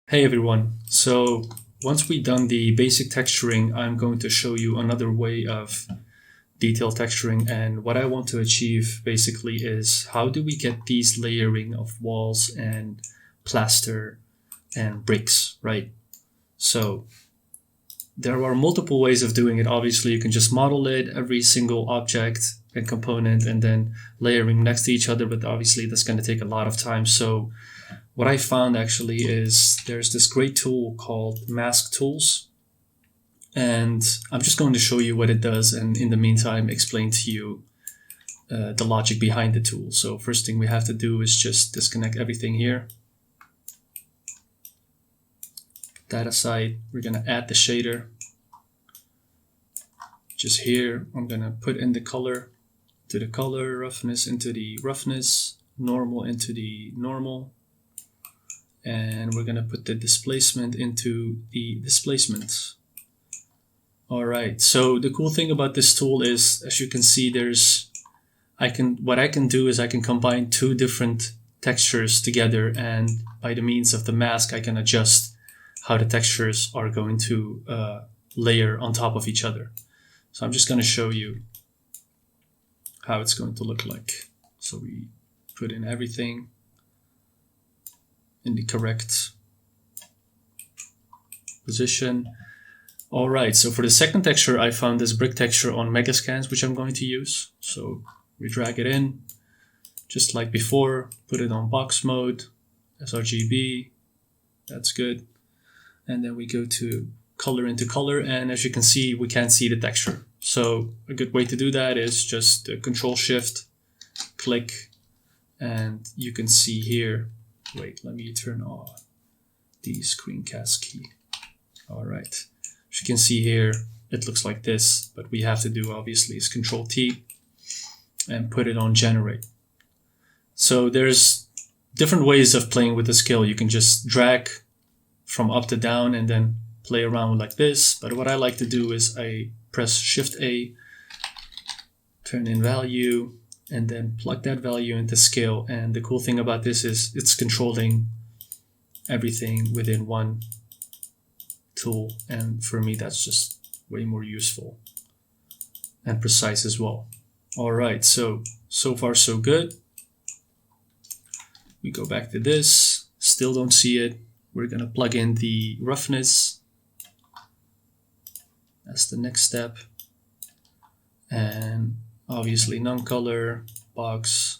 Hey everyone, so once we've done the basic texturing, I'm going to show you another way of detail texturing, and what I want to achieve basically is how do we get these layering of walls and plaster and bricks, right? So there are multiple ways of doing it. Obviously, you can just model it, every single object and component, and then layering next to each other, but obviously that's going to take a lot of time. So what I found actually is there's this great tool called Mask Tools, and I'm just going to show you what it does, and in the meantime explain to you the logic behind the tool. So first thing we have to do is just disconnect everything here. Put that aside. We're going to add the shader. Just here, I'm going to put in the color to the color, roughness into the roughness, normal into the normal, and we're going to put the displacement into the displacement. All right, so the cool thing about this tool is, as you can see, what I can do is I can combine two different textures together, and by the means of the mask I can adjust how the textures are going to layer on top of each other. So I'm just going to show you how it's going to look like. So we put in everything in the correct position. All right, so for the second texture, I found this brick texture on Megascans, which I'm going to use. So we drag it in, just like before, put it on box mode, sRGB, that's good. And then we go to color into color, and as you can see, we can't see the texture. So a good way to do that is just Control Shift, click, and you can see here. Wait, let me turn on the screencast key. All right, as you can see here, it looks like this, but we have to do obviously is Control T and put it on generate. So there's different ways of playing with the scale. You can just drag from up to down and then play around like this. But what I like to do is I press Shift A, turn in value, and then plug that value into scale. And the cool thing about this is it's controlling everything within one tool. And for me, that's just way more useful and precise as well. All right, so far so good. We go back to this, still don't see it. We're gonna plug in the roughness. That's the next step. And obviously non-color, box,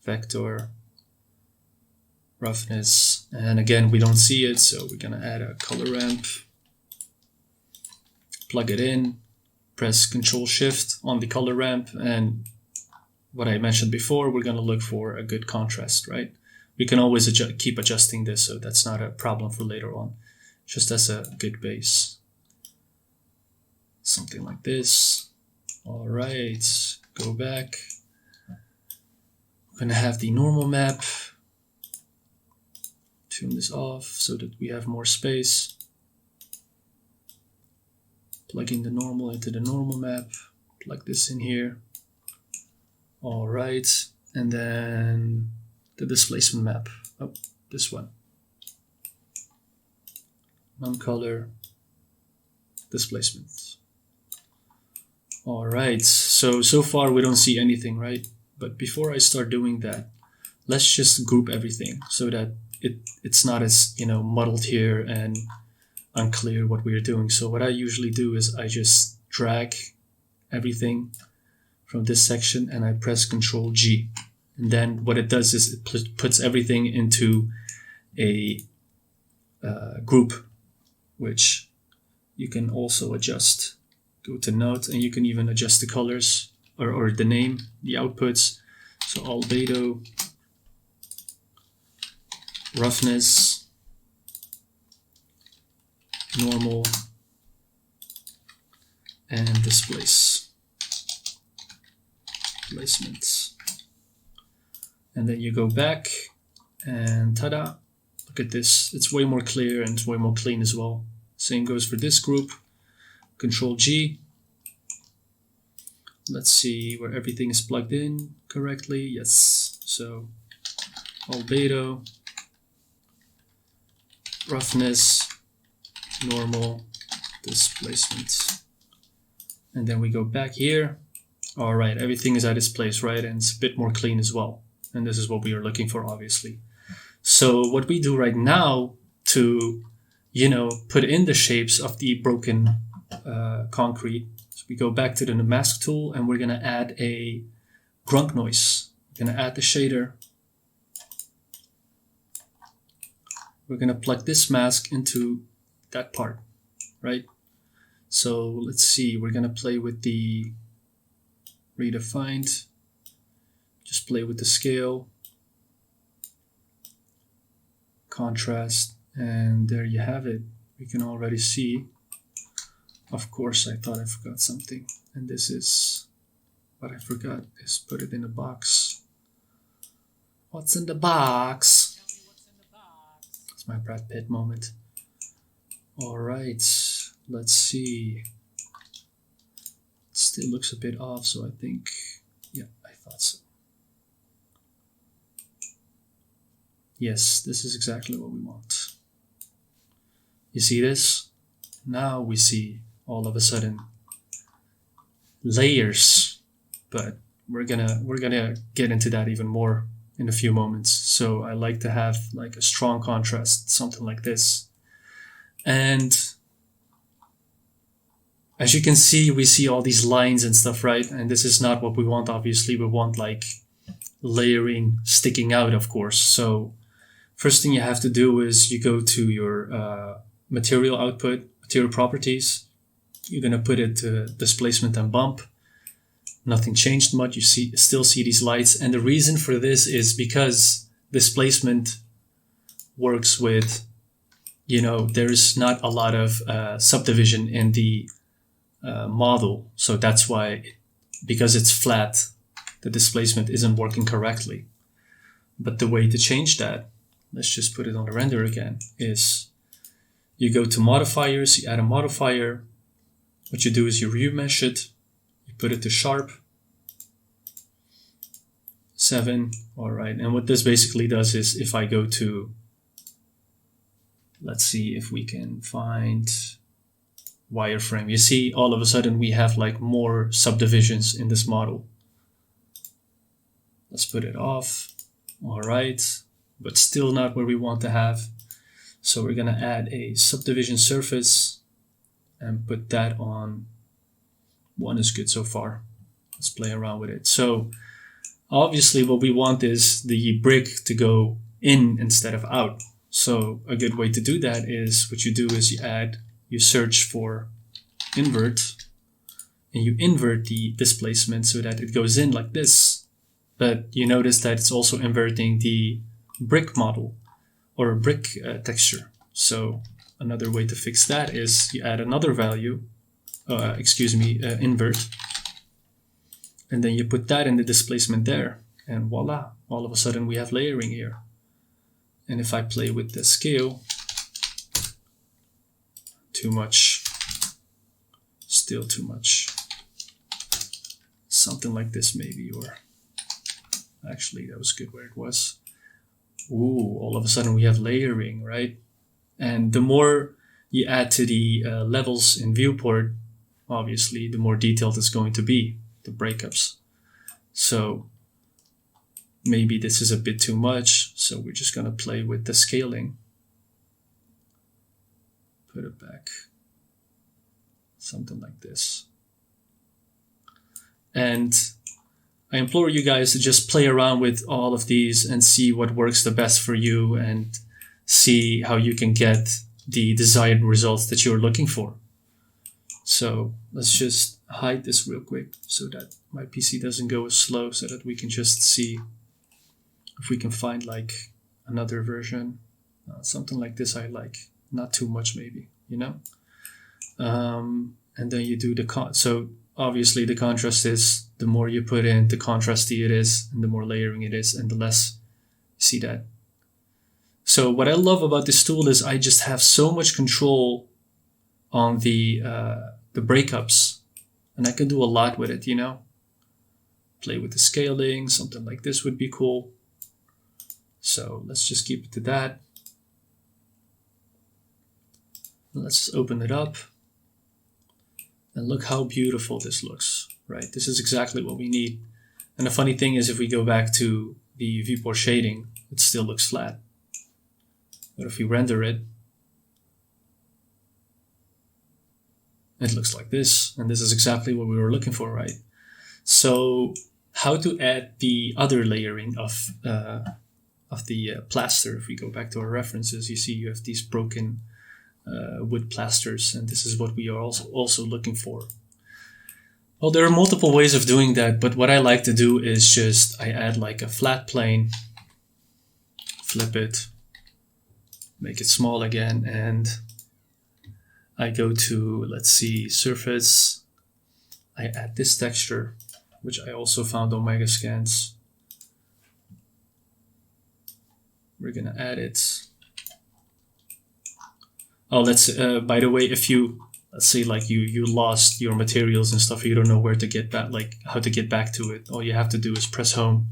vector, roughness. And again, we don't see it, so we're gonna add a color ramp. Plug it in, press Control Shift on the color ramp, and what I mentioned before, we're gonna look for a good contrast, right? We can always keep adjusting this, so that's not a problem for later on, just as a good base. Something like this. All right, go back. We're gonna have the normal map. Tune this off so that we have more space. Plug in the normal into the normal map. Plug this in here. All right, and then the displacement map. Oh, this one. Non-color displacement. All right, so far we don't see anything, right? But before I start doing that, let's just group everything so that it's not as, muddled here and unclear what we're doing. So what I usually do is I just drag everything from this section and I press Control G. And then what it does is it puts everything into a group, which you can also adjust. Go to Node, and you can even adjust the colors or the name, the outputs. So albedo, roughness, normal, and displacement. And then you go back and tada, look at this. It's way more clear and it's way more clean as well. Same goes for this group. Control G. Let's see where everything is plugged in correctly. Yes. So albedo, roughness, normal, displacement. And then we go back here. All right, everything is at its place, right? And it's a bit more clean as well. And this is what we are looking for, obviously. So what we do right now to, put in the shapes of the broken concrete, so we go back to the mask tool and we're gonna add a grunk noise. We're gonna add the shader. We're gonna plug this mask into that part, right? So let's see, we're gonna play with the redefined, just play with the scale, contrast, and there you have it. We can already see, of course, I thought I forgot something, and this is what I forgot, is put it in a box. What's in the box? It's my Brad Pitt moment. All right, let's see. It still looks a bit off, so I think, yeah, I thought so. Yes, this is exactly what we want. You see this? Now we see all of a sudden layers, but we're gonna get into that even more in a few moments. So I like to have like a strong contrast, something like this. And as you can see, we see all these lines and stuff, right? And this is not what we want, obviously. We want like layering sticking out, of course. So first thing you have to do is you go to your material output, material properties. You're going to put it to displacement and bump. Nothing changed much. You still see these lights. And the reason for this is because displacement works with, there's not a lot of subdivision in the model. So that's why, because it's flat, the displacement isn't working correctly. But the way to change that, let's just put it on the render again, is you go to modifiers, you add a modifier. What you do is you remesh it, you put it to sharp, 7, all right. And what this basically does is if I go to, let's see if we can find wireframe, you see all of a sudden we have like more subdivisions in this model. Let's put it off, all right, but still not where we want to have. So we're gonna add a subdivision surface and put that on 1 is good so far. Let's play around with it. So obviously what we want is the brick to go in instead of out. So a good way to do that is what you do is you search for invert and you invert the displacement so that it goes in like this. But you notice that it's also inverting the brick model or brick texture. So another way to fix that is you add another value, invert, and then you put that in the displacement there, and voila, all of a sudden we have layering here. And if I play with the scale, too much, still too much, something like this maybe, or actually that was good where it was. Ooh, all of a sudden we have layering, right? And the more you add to the levels in viewport, obviously, the more detailed it's going to be, the breakups. So maybe this is a bit too much, so we're just going to play with the scaling. Put it back. Something like this. And I implore you guys to just play around with all of these and see what works the best for you and see how you can get the desired results that you're looking for. So let's just hide this real quick so that my PC doesn't go as slow, so that we can just see if we can find like another version. Something like this I like, not too much maybe, and then you do so obviously the contrast is, the more you put in, the contrasty it is, and the more layering it is, and the less you see that. So what I love about this tool is I just have so much control on the breakups, and I can do a lot with it, Play with the scaling, something like this would be cool. So let's just keep it to that. Let's open it up. And look how beautiful this looks, right? This is exactly what we need. And the funny thing is, if we go back to the viewport shading, it still looks flat. But if we render it, it looks like this. And this is exactly what we were looking for, right? So how to add the other layering of the plaster. If we go back to our references, you see you have these broken wood plasters, and this is what we are also looking for. Well, there are multiple ways of doing that, but what I like to do is just I add like a flat plane, flip it, make it small again, and I go to, let's see, surface. I add this texture, which I also found on Megascans. We're gonna add it. Oh, let's, by the way, if you, let's say like you lost your materials and stuff, you don't know where to get back, like how to get back to it. All you have to do is press home,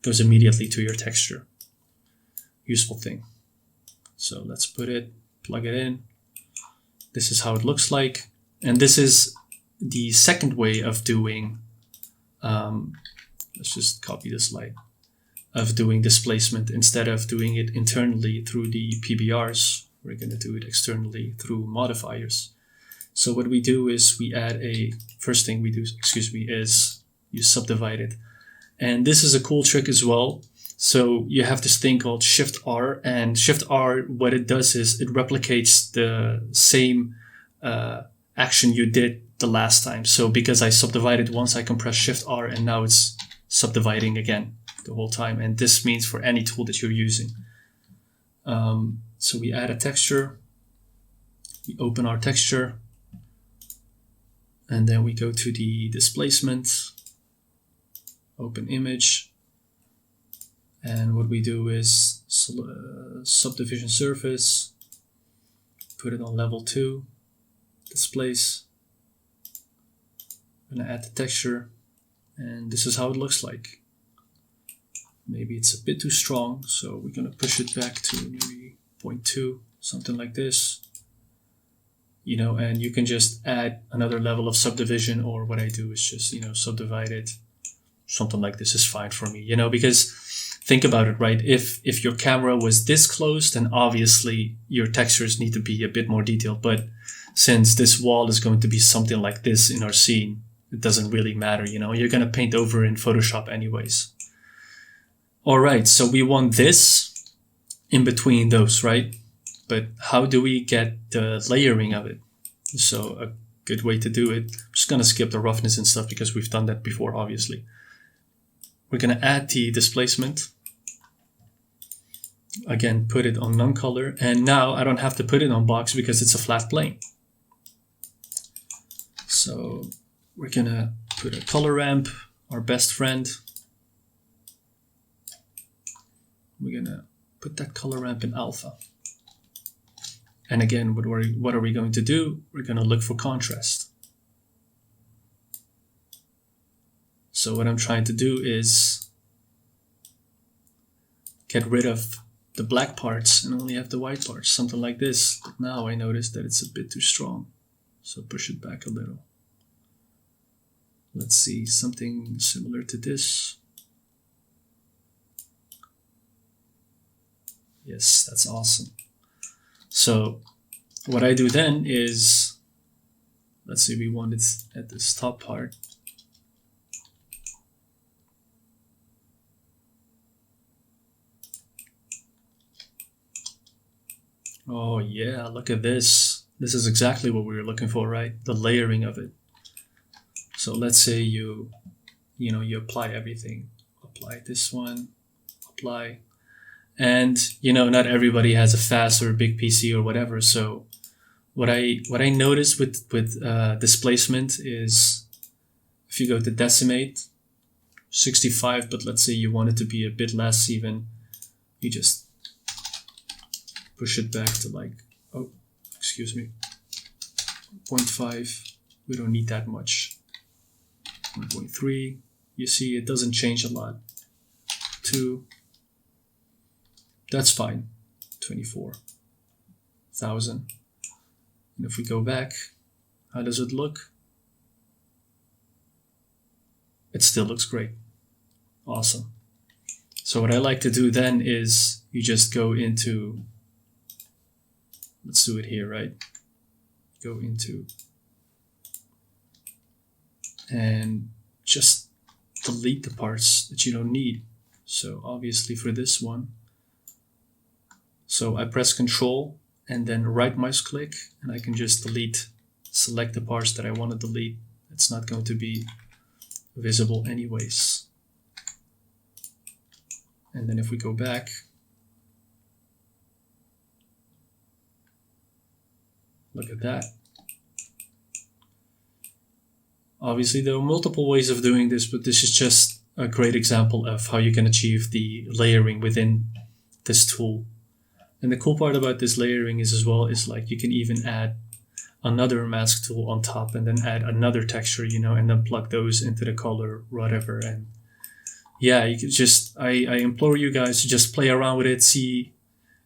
goes immediately to your texture. Useful thing. So let's put it, plug it in. This is how it looks like. And this is the second way of doing, let's just copy this slide, of doing displacement. Instead of doing it internally through the PBRs, we're going to do it externally through modifiers. So what we do is we add first thing we do, is you subdivide it. And this is a cool trick as well. So you have this thing called Shift R, and Shift R, what it does is it replicates the same action you did the last time. So because I subdivided once, I can press Shift R, and now it's subdividing again the whole time. And this means for any tool that you're using. So we add a texture, we open our texture, and then we go to the displacement, open image, and what we do is subdivision surface, put it on level 2, displace, I'm gonna add the texture, and this is how it looks like. Maybe it's a bit too strong, so we're gonna push it back to maybe 0.2, something like this. You know, and you can just add another level of subdivision, or what I do is just, you know, subdivide it. Something like this is fine for me, you know, because think about it, right? If your camera was this close, then obviously your textures need to be a bit more detailed. But since this wall is going to be something like this in our scene, it doesn't really matter, you know, you're going to paint over in Photoshop anyways. All right, so we want this in between those, right? But how do we get the layering of it? So a good way to do it, I'm just going to skip the roughness and stuff because we've done that before, obviously. We're going to add the displacement. Again, put it on non-color. And now I don't have to put it on box because it's a flat plane. So we're going to put a color ramp, our best friend. We're going to put that color ramp in alpha. And again, what are we going to do? We're going to look for contrast. So what I'm trying to do is get rid of the black parts and only have the white parts, something like this. But now I notice that it's a bit too strong. So push it back a little. Let's see, something similar to this. Yes, that's awesome. So what I do then is, let's say we want it at this top part. Oh yeah, look at this. This is exactly what we were looking for, right? The layering of it. So let's say you apply everything. Apply this one, apply. And, you know, not everybody has a fast or a big PC or whatever. So what I noticed with displacement is if you go to decimate, 65, but let's say you want it to be a bit less even, you just push it back to like, 0.5. We don't need that much. 1.3. You see, it doesn't change a lot. 2. That's fine. 24,000. And if we go back, how does it look? It still looks great. Awesome. So what I like to do then is you just go into, let's do it here, right? Go into, and just delete the parts that you don't need. So obviously for this one, so I press Control and then right mouse click, and I can just select the parts that I want to delete. It's not going to be visible anyways. And then if we go back, look at that. Obviously there are multiple ways of doing this, but this is just a great example of how you can achieve the layering within this tool. And the cool part about this layering is as well is like you can even add another mask tool on top and then add another texture, you know, and then plug those into the color, whatever. And yeah, you can just, I implore you guys to just play around with it, see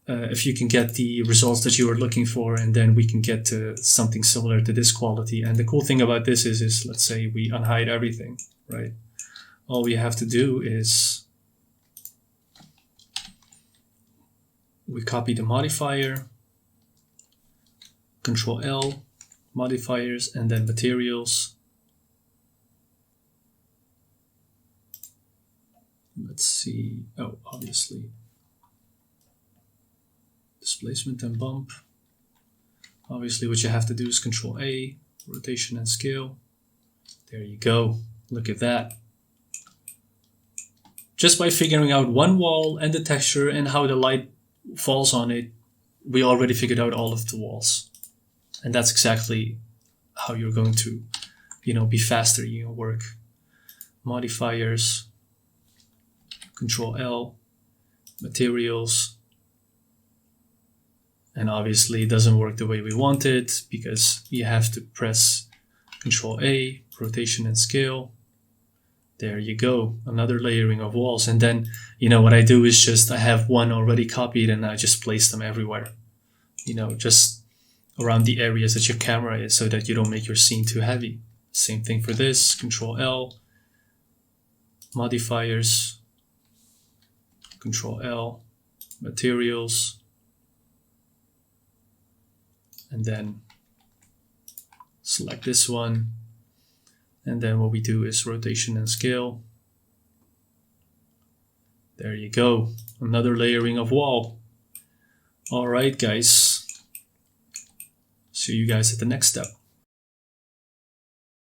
if you can get the results that you are looking for, and then we can get to something similar to this quality. And the cool thing about this is let's say we unhide everything, right? All we have to do is we copy the modifier, Control L, modifiers, and then materials. Let's see, oh, obviously displacement and bump. Obviously what you have to do is Control A, rotation and scale. There you go, look at that. Just by figuring out one wall and the texture and how the light falls on it, we already figured out all of the walls. And that's exactly how you're going to, you know, be faster in your work. Modifiers, Control L, materials. And obviously it doesn't work the way we want it because you have to press Control A, rotation and scale. There you go, another layering of walls. And then, you know, what I do is just, I have one already copied and I just place them everywhere. You know, just around the areas that your camera is so that you don't make your scene too heavy. Same thing for this, Control L, modifiers, Control L, materials, and then select this one. And then what we do is rotation and scale. There you go, another layering of wall. All right, guys. See you guys at the next step.